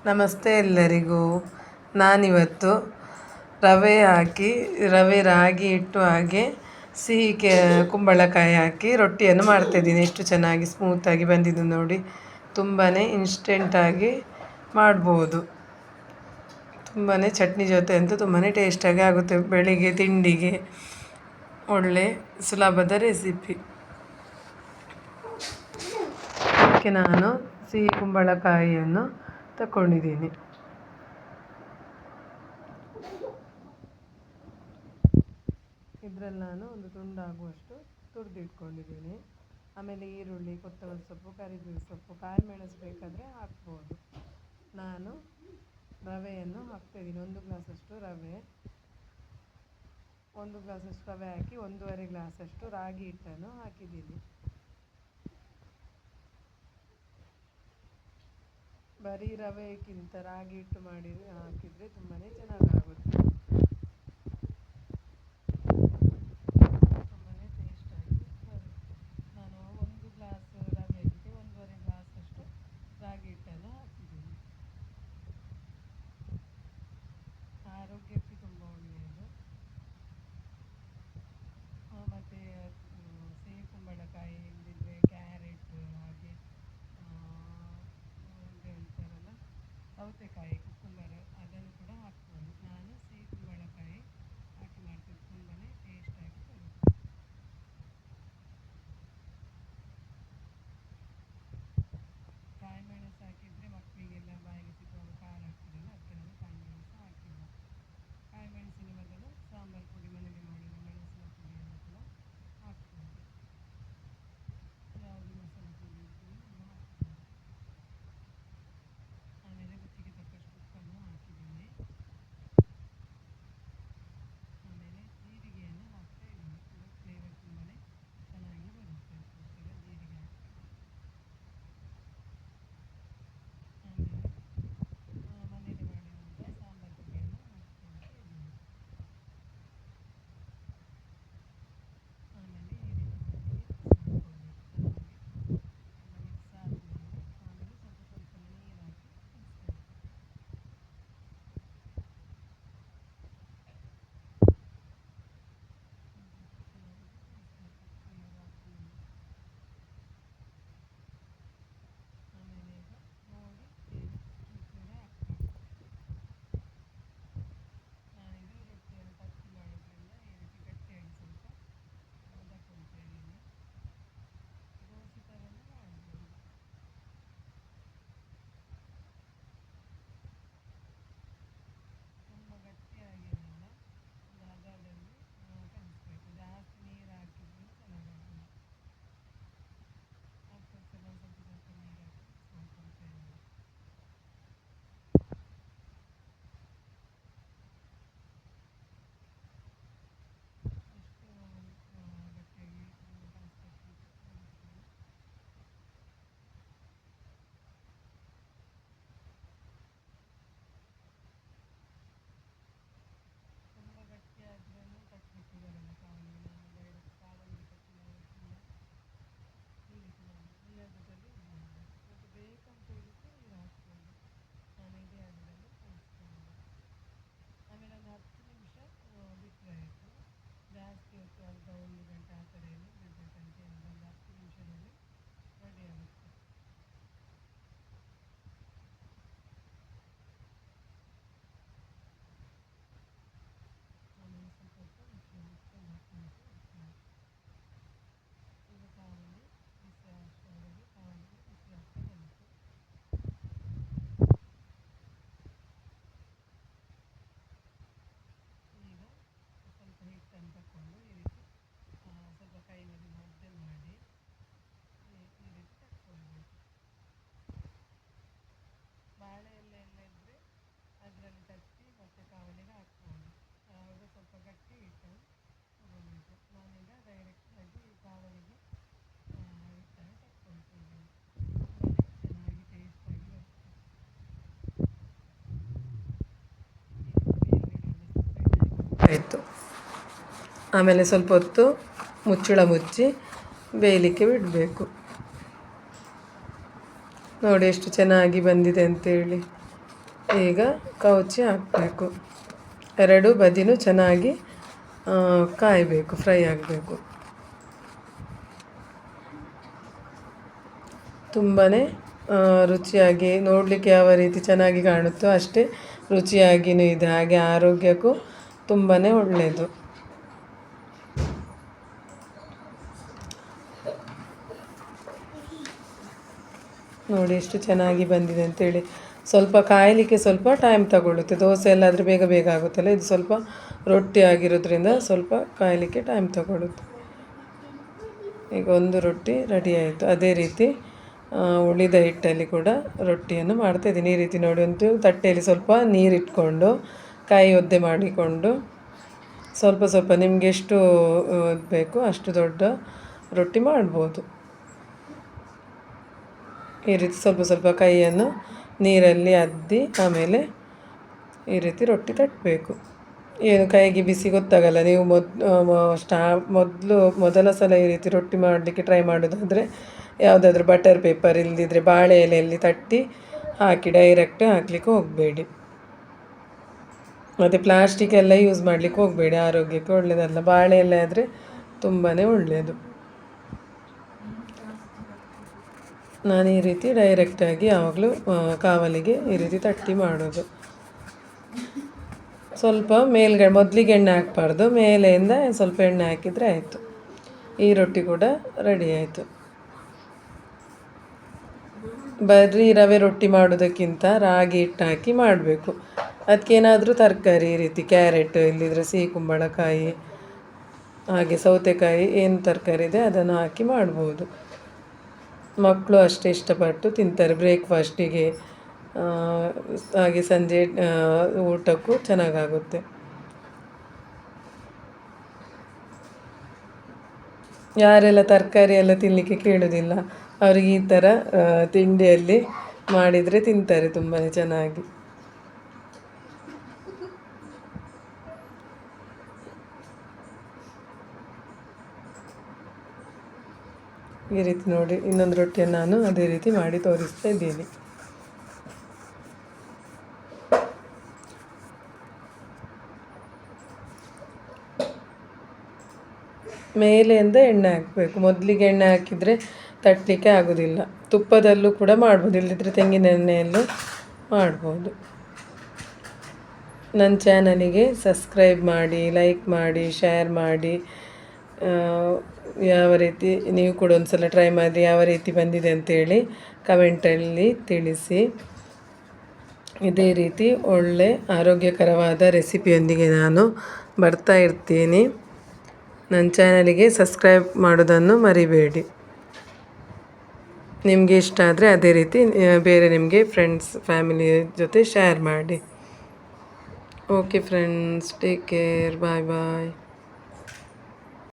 ನಮಸ್ತೆ ಎಲ್ಲರಿಗೂ. ನಾನಿವತ್ತು ರವೆ ರಾಗಿ ಹಿಟ್ಟು ಹಾಗೆ ಸಿಹಿ ಕುಂಬಳಕಾಯಿ ಹಾಕಿ ರೊಟ್ಟಿಯನ್ನು ಮಾಡ್ತಾಯಿದ್ದೀನಿ. ಎಷ್ಟು ಚೆನ್ನಾಗಿ ಸ್ಮೂತಾಗಿ ಬಂದಿದ್ದು ನೋಡಿ. ತುಂಬಾ ಇನ್ಸ್ಟೆಂಟಾಗಿ ಮಾಡ್ಬೋದು. ತುಂಬಾ ಚಟ್ನಿ ಜೊತೆ ಅಂತೂ ತುಂಬಾ ಟೇಸ್ಟಾಗಿ ಆಗುತ್ತೆ. ಬೆಳಿಗ್ಗೆ ತಿಂಡಿಗೆ ಒಳ್ಳೆ ಸುಲಭದ ರೆಸಿಪಿ. ಅದಕ್ಕೆ ನಾನು ಸಿಹಿ ಕುಂಬಳಕಾಯಿಯನ್ನು ತಗೊಂಡಿದ್ದೀನಿ. ಇದರಲ್ಲಿ ನಾನು ಒಂದು ತುಂಡಾಗುವಷ್ಟು ತುರಿದಿಟ್ಕೊಂಡಿದ್ದೀನಿ. ಆಮೇಲೆ ಈರುಳ್ಳಿ, ಕೊತ್ತಂಬರಿ ಸೊಪ್ಪು, ಕರಿಬೇವು ಸೊಪ್ಪು, ಕಾಯಿ ಮೆಣಸು ಬೇಕಾದರೆ ಹಾಕ್ಬೋದು. ನಾನು ರವೆಯನ್ನು ಹಾಕ್ತಾಯಿದ್ದೀನಿ. 1 ಗ್ಲಾಸಷ್ಟು ರವೆ ಹಾಕಿ 1.5 ಗ್ಲಾಸಷ್ಟು ರಾಗಿ ಹಿಟ್ಟನ್ನು ಹಾಕಿದ್ದೀನಿ. ಬರೀ ರವೆಗಿಂತ ರಾಗಿ ಹಿಟ್ಟು ಹಾಕಿದರೆ ತುಂಬಾ ಚೆನ್ನಾಗಾಗುತ್ತೆ. ತುಂಬಾ ಟೇಸ್ಟಾಗಿ ಬರುತ್ತೆ. ನಾನು 1 ಗ್ಲಾಸ್ ರವೆಗೆ 1.5 ಗ್ಲಾಸಷ್ಟು ರಾಗಿ ಹಿಟ್ಟನ್ನು ಹಾಕಿದ್ದೀನಿ. ಆರೋಗ್ಯಕ್ಕೆ ತುಂಬ ಒಳ್ಳೆಯದು. ಮತ್ತು ಸಿಹಿ ಕುಂಬಳಕಾಯಿ ಇಲ್ಲದಿದ್ದರೆ ಕ್ಯಾರೆಟ್ ಹಾಗೆ ಹೇಳ್ತಾರಲ್ಲ ಸೌತೆಕಾಯಿ, ಕುಕ್ಕುಂಬರ್ ಅದನ್ನು ಕೂಡ ಹಾಕ್ಬೋದು. ನಾನು ಸಿಹಿ ಕುಂಬಳಕಾಯಿ ಹಾಕಿ ಮಾಡ್ತೀನಿ. ತುಂಬಾ ಟೇಸ್ಟಾಗಿ ಬರುತ್ತೆ. ಕಾಯಿ ಮೆಣಸು ಹಾಕಿದರೆ ಮಕ್ಕಳಿಗೆಲ್ಲ ಬಾಯಿಗೆ ಸಿಗುವಾಗ ಖಾರ ಆಗ್ತದಲ್ಲ, ಅದಕ್ಕೆ ನಾನು ಕಾಯಿ ಮೆಣಸು ಹಾಕಿಲ್ಲ. ಕಾಯಿ ಮೆಣಸಿನ ಬದಲು ಸಾಂಬಾರು ಪುಡಿ, ಮನೆಯಲ್ಲಿ ಮಾಡಿದ ಮೆಣಸಿನ ಪುಡಿಯನ್ನು ಕೂಡ ಹಾಕ್ಬೋದು. ಯಾವುದು ಮಸಾಲೆ ಪುಡಿ ಇರ್ತದೆ ಅದನ್ನು ಹಾಕ್ಬೋದು. ಆಮೇಲೆ ರುಚಿಗೆ ತಕ್ಕಷ್ಟು ಉಪ್ಪನ್ನು ಹಾಕಿದ್ದೀನಿ. ಆಮೇಲೆ ಜೀರಿಗೆಯನ್ನು ಹಾಕ್ತಾ ಇದ್ದೀನಿ. ಇದು ಫ್ಲೇವರ್ ತುಂಬಾ ಚೆನ್ನಾಗಿ ಬರುತ್ತೆ. ಅದಕ್ಕೋಸ್ಕರ ಜೀರಿಗೆ ಹಾಕ್ತೀನಿ. ಆಮೇಲೆ ಮನೆಯಲ್ಲಿ ಮಾಡಿರುವಂಥ ಸಾಂಬಾರು ಪುಡಿಯನ್ನು ಹಾಕ್ಕೊಳ್ತಾ ಇದ್ದೀನಿ. ಆಮೇಲೆ ಈ ರೀತಿ ಮಾಡಿ ಮಿಕ್ಸ್ ಮಾಡ್ಕೊಳ್ಬೇಕು ಚೆನ್ನಾಗಿ. ಎಲ್ಲ ಮಿಕ್ಸ್ ಆದಮೇಲೆ ಆಮೇಲೆ ಸ್ವಲ್ಪ ನೀರು ಹಾಕಿ ಕಲಿಸ್ಬೇಕು. ಚೆನ್ನಾಗಿ ಕಲಿಸ್ಬೇಕು ನೀರು ಹಾಕಿಕೊಂಡು. ಆಮೇಲೆ ಈಗ ನೋಡಿ ಚೂರು ಹಾಕಬೇಕು. ನಾನಿದು ರೊಟ್ಟಿಯನ್ನು ತತ್ತಿ ಮಾಡೋದ್ರಿಂದ ಈ ರೀತಿ ಗಟ್ಟಿಯಾಗಿ ಸ್ವಲ್ಪ ತಗೊಳ್ತಾ ಇದ್ದೀನಿ. ದೋಸೆ ಥರನೂ ಮಾಡ್ಬೋದು. ತುಂಬ ಗಟ್ಟಿಯಾಗಿರಲ್ಲ, ಒಂದು ಹದದಲ್ಲಿ ಕಲಿಸ್ಬೇಕು. ಜಾಸ್ತಿ ನೀರು ಹಾಕಿದ್ರೂ ಚೆನ್ನಾಗಾಗಲ್ಲ. ಅದಕ್ಕೋಸ್ಕರ ನಾನು ಸ್ವಲ್ಪ ನೀರು ಹಾಕಿ ಮಿಕ್ಸ್ ಮಾಡ್ಕೊಳ್ತಾ ಇದ್ದೀನಿ. ಎಷ್ಟು ಗಟ್ಟಿಯಾಗಿ ಕಲಿಸ್ಬೇಕು ಕಲಿಸ್ತೀನಿ. ತುಂಬ ಗಟ್ಟಿಯಾದ್ರೂ ತಟ್ಟಲಿಕ್ಕೆ ಬರಲ್ಲ ಕಾವಲಿಗೆ. ನಾನು ಡೈರೆಕ್ಟ್ ಕಾವಲಿಗೆ ತಟ್ಟಿ ಮಾಡೋದ್ರಿಂದ ಈ ರೀತಿ ಮಾಡಿ ಈ ಹದದಲ್ಲಿ ಇದು ಮಾಡಬೇಕು. ಮತ್ತು ಬೇಕಂತ ಹೇಳಿದರೆ ನೀರು ಹಾಕ್ಬೋದು. ನಾನು ಇದೇ ಹದದಲ್ಲಿ ಕಲಿಸ್ತೀನಿ. ಆಮೇಲೆ ಒಂದು 10 ನಿಮಿಷ ಬಿಟ್ಟರೆ ಆಯಿತು. ಜಾಸ್ತಿ ಹೊತ್ತು ಅರ್ಧ 1 ಗಂಟೆ ಆ ಥರ ಏನು ಬಿಡಬೇಕಂತ ಏನಿಲ್ಲ. ಒಂದು 10 ನಿಮಿಷದಲ್ಲಿ ರೆಡಿ ಆಗುತ್ತೆ. ಆಮೇಲೆ ಸ್ವಲ್ಪ ಹೊತ್ತು ಮುಚ್ಚಳ ಹಾಕಿ ಈಗ ಕಾವಲಿ ಬಿಸಿ ಅಷ್ಟರವರೆಗೆ ಕಾವಲಿಗೆ ಬಿಸಿ ಆಗ್ತಾ ಬಂತು. ಈಗ ಸ್ವಲ್ಪ ಹಿಟ್ಟನ್ನು ತಗೊಂಡು ಈ ರೀತಿ ಸ್ವಲ್ಪ ಕೈಯಲ್ಲಿ ಮುದ್ದೆ ಮಾಡಿ ಈ ರೀತಿ ತಕ್ಕೊಳ್ಬೇಕು. ಬಾಳೆ ಎಲೆ ಎಲ್ಲ ಇದ್ದರೆ ಅದರಲ್ಲಿ ತಟ್ಟಿ ಮತ್ತು ಕಾವಲಿಗೆ ಹಾಕ್ಬೋದು. ಆವಾಗ ಸ್ವಲ್ಪ ಗಟ್ಟಿ ಹಿಟ್ಟು ತಗೊಳ್ಬೇಕು. ನಾನೀಗ ಡೈರೆಕ್ಟಾಗಿ ಕಾವಲಿಗೆ ಹಿಟ್ಟನ್ನು ತಕ್ಕೊಳ್ತಾ ಇದ್ದೀನಿ. ತುಂಬಾ ಚೆನ್ನಾಗಿ ಟೇಸ್ಟಾಗಿ ಬರುತ್ತೆ. ಆಯಿತು. ಆಮೇಲೆ ಸ್ವಲ್ಪ ಹೊತ್ತು ಮುಚ್ಚಳ ಮುಚ್ಚಿ ಬೇಯಲಿಕ್ಕೆ ಬಿಡಬೇಕು. ನೋಡಿ ಎಷ್ಟು ಚೆನ್ನಾಗಿ ಬಂದಿದೆ ಅಂತೇಳಿ. ಈಗ ಕವುಚಿ ಹಾಕಬೇಕು. ಎರಡು ಬದಿನೂ ಚೆನ್ನಾಗಿ ಕಾಯಬೇಕು, ಫ್ರೈ ಆಗಬೇಕು. ತುಂಬಾ ರುಚಿಯಾಗಿ, ನೋಡಲಿಕ್ಕೆ ಯಾವ ರೀತಿ ಚೆನ್ನಾಗಿ ಕಾಣುತ್ತೋ ಅಷ್ಟೇ ರುಚಿಯಾಗಿಯೂ ಇದೆ, ಹಾಗೆ ಆರೋಗ್ಯಕ್ಕೂ ತುಂಬಾ ಒಳ್ಳೆಯದು. ನೋಡಿ ಎಷ್ಟು ಚೆನ್ನಾಗಿ ಬಂದಿದೆ ಅಂತೇಳಿ. ಸ್ವಲ್ಪ ಕಾಯಲಿಕ್ಕೆ ಸ್ವಲ್ಪ ಟೈಮ್ ತಗೊಳ್ಳುತ್ತೆ. ದೋಸೆ ಎಲ್ಲ ಆದರೆ ಬೇಗ ಬೇಗ ಆಗುತ್ತಲ್ಲ, ಇದು ಸ್ವಲ್ಪ ರೊಟ್ಟಿ ಆಗಿರೋದ್ರಿಂದ ಸ್ವಲ್ಪ ಕಾಯಲಿಕ್ಕೆ ಟೈಮ್ ತಗೊಳ್ಳುತ್ತೆ. ಈಗ ಒಂದು ರೊಟ್ಟಿ ರೆಡಿ ಆಯಿತು. ಅದೇ ರೀತಿ ಉಳಿದ ಹಿಟ್ಟಲ್ಲಿ ಕೂಡ ರೊಟ್ಟಿಯನ್ನು ಮಾಡ್ತಾಯಿದ್ದೀನಿ. ಈ ರೀತಿ ನೋಡಿ, ಒಂದು ತಟ್ಟೆಯಲ್ಲಿ ಸ್ವಲ್ಪ ನೀರಿಟ್ಕೊಂಡು ಕೈ ಒದ್ದೆ ಮಾಡಿಕೊಂಡು ಸ್ವಲ್ಪ ಸ್ವಲ್ಪ ನಿಮಗೆ ಎಷ್ಟು ಬೇಕು ಅಷ್ಟು ದೊಡ್ಡ ರೊಟ್ಟಿ ಮಾಡ್ಬೋದು. ಈ ರೀತಿ ಸ್ವಲ್ಪ ಸ್ವಲ್ಪ ಕೈಯನ್ನು ನೀರಲ್ಲಿ ಅದ್ದಿ ಆಮೇಲೆ ಈ ರೀತಿ ರೊಟ್ಟಿ ತಟ್ಟಬೇಕು. ಏನು ಕೈಗೆ ಬಿಸಿ ಗೊತ್ತಾಗಲ್ಲ. ನೀವು ಮೊದಲ ಸಲ ಈ ರೀತಿ ರೊಟ್ಟಿ ಮಾಡಲಿಕ್ಕೆ ಟ್ರೈ ಮಾಡೋದಾದರೆ ಯಾವುದಾದ್ರೂ ಬಟರ್ ಪೇಪರ್ ಇಲ್ಲದಿದ್ದರೆ ಬಾಳೆ ಎಲೆಯಲ್ಲಿ ತಟ್ಟಿ ಹಾಕಿ, ಡೈರೆಕ್ಟ್ ಹಾಕಲಿಕ್ಕೆ ಹೋಗಬೇಡಿ. ಮತ್ತು ಪ್ಲಾಸ್ಟಿಕ್ ಎಲ್ಲ ಯೂಸ್ ಮಾಡಲಿಕ್ಕೆ ಹೋಗಬೇಡಿ, ಆರೋಗ್ಯಕ್ಕೆ ಒಳ್ಳೆಯದಲ್ಲ. ಬಾಳೆ ಎಲೆ ಆದರೆ ತುಂಬಾ ಒಳ್ಳೆಯದು. ನಾನು ಈ ರೀತಿ ಡೈರೆಕ್ಟಾಗಿ ಯಾವಾಗಲೂ ಕಾವಲಿಗೆ ಈ ರೀತಿ ತಟ್ಟಿ ಮಾಡೋದು. ಸ್ವಲ್ಪ ಮೇಲ್ಗಡೆ ಮೊದಲಿಗೆ ಎಣ್ಣೆ ಹಾಕಬಾರ್ದು, ಮೇಲೆಯಿಂದ ಸ್ವಲ್ಪ ಎಣ್ಣೆ ಹಾಕಿದರೆ ಆಯಿತು. ಈ ರೊಟ್ಟಿ ಕೂಡ ರೆಡಿ ಆಯಿತು. ಬರೀ ರವೆ ರೊಟ್ಟಿ ಮಾಡೋದಕ್ಕಿಂತ ರಾಗಿ ಹಿಟ್ಟು ಹಾಕಿ ಮಾಡಬೇಕು. ಅದಕ್ಕೇನಾದರೂ ತರಕಾರಿ ಈ ರೀತಿ ಕ್ಯಾರೆಟ್, ಇಲ್ಲದಿದ್ದರೆ ಸಿಹಿ ಕುಂಬಳಕಾಯಿ, ಹಾಗೆ ಸೌತೆಕಾಯಿ, ಏನು ತರಕಾರಿ ಇದೆ ಅದನ್ನು ಹಾಕಿ ಮಾಡ್ಬೋದು. ಮಕ್ಕಳು ಅಷ್ಟೇ ಇಷ್ಟಪಟ್ಟು ತಿಂತಾರೆ. ಬ್ರೇಕ್ಫಾಸ್ಟಿಗೆ ಹಾಗೆ ಸಂಜೆ ಊಟಕ್ಕೂ ಚೆನ್ನಾಗಾಗುತ್ತೆ. ಯಾರೆಲ್ಲ ತರಕಾರಿ ಎಲ್ಲ ತಿನ್ನಲಿಕ್ಕೆ ಕೇಳೋದಿಲ್ಲ ಅವರಿಗೆ ಈ ಥರ ತಿಂಡಿಯಲ್ಲಿ ಮಾಡಿದರೆ ತಿಂತಾರೆ ತುಂಬಾ ಚೆನ್ನಾಗಿ. ಈ ರೀತಿ ನೋಡಿ, ಇನ್ನೊಂದು ರೊಟ್ಟಿಯನ್ನು ನಾನು ಅದೇ ರೀತಿ ಮಾಡಿ ತೋರಿಸ್ತಾ ಇದ್ದೀನಿ. ಮೇಲೆಯಿಂದ ಎಣ್ಣೆ ಹಾಕಬೇಕು. ಮೊದಲಿಗೆ ಎಣ್ಣೆ ಹಾಕಿದರೆ ತಟ್ಟಲಿಕ್ಕೆ ಆಗೋದಿಲ್ಲ. ತುಪ್ಪದಲ್ಲೂ ಕೂಡ ಮಾಡ್ಬೋದು, ಇಲ್ಲದಿದ್ದರೆ ತೆಂಗಿನ ಎಣ್ಣೆಯಲ್ಲೂ ಮಾಡ್ಬೋದು. ನನ್ನ ಚಾನಲಿಗೆ ಸಬ್ಸ್ಕ್ರೈಬ್ ಮಾಡಿ, ಲೈಕ್ ಮಾಡಿ, ಶೇರ್ ಮಾಡಿ. ಯಾವ ರೀತಿ ನೀವು ಕೂಡ ಒಂದು ಸಲ ಟ್ರೈ ಮಾಡಿ ಯಾವ ರೀತಿ ಬಂದಿದೆ ಅಂತೇಳಿ ಕಮೆಂಟಲ್ಲಿ ತಿಳಿಸಿ. ಇದೇ ರೀತಿ ಒಳ್ಳೆ ಆರೋಗ್ಯಕರವಾದ ರೆಸಿಪಿಯೊಂದಿಗೆ ನಾನು ಬರ್ತಾ ಇರ್ತೀನಿ. ನನ್ನ ಚಾನಲಿಗೆ ಸಬ್ಸ್ಕ್ರೈಬ್ ಮಾಡೋದನ್ನು ಮರಿಬೇಡಿ. ನಿಮಗೆ ಇಷ್ಟ ಆದರೆ ಅದೇ ರೀತಿ ಬೇರೆ ನಿಮಗೆ ಫ್ರೆಂಡ್ಸ್, ಫ್ಯಾಮಿಲಿ ಜೊತೆ ಶೇರ್ ಮಾಡಿ. ಓಕೆ ಫ್ರೆಂಡ್ಸ್, ಟೇಕ್ ಕೇರ್, ಬಾಯ್ ಬಾಯ್.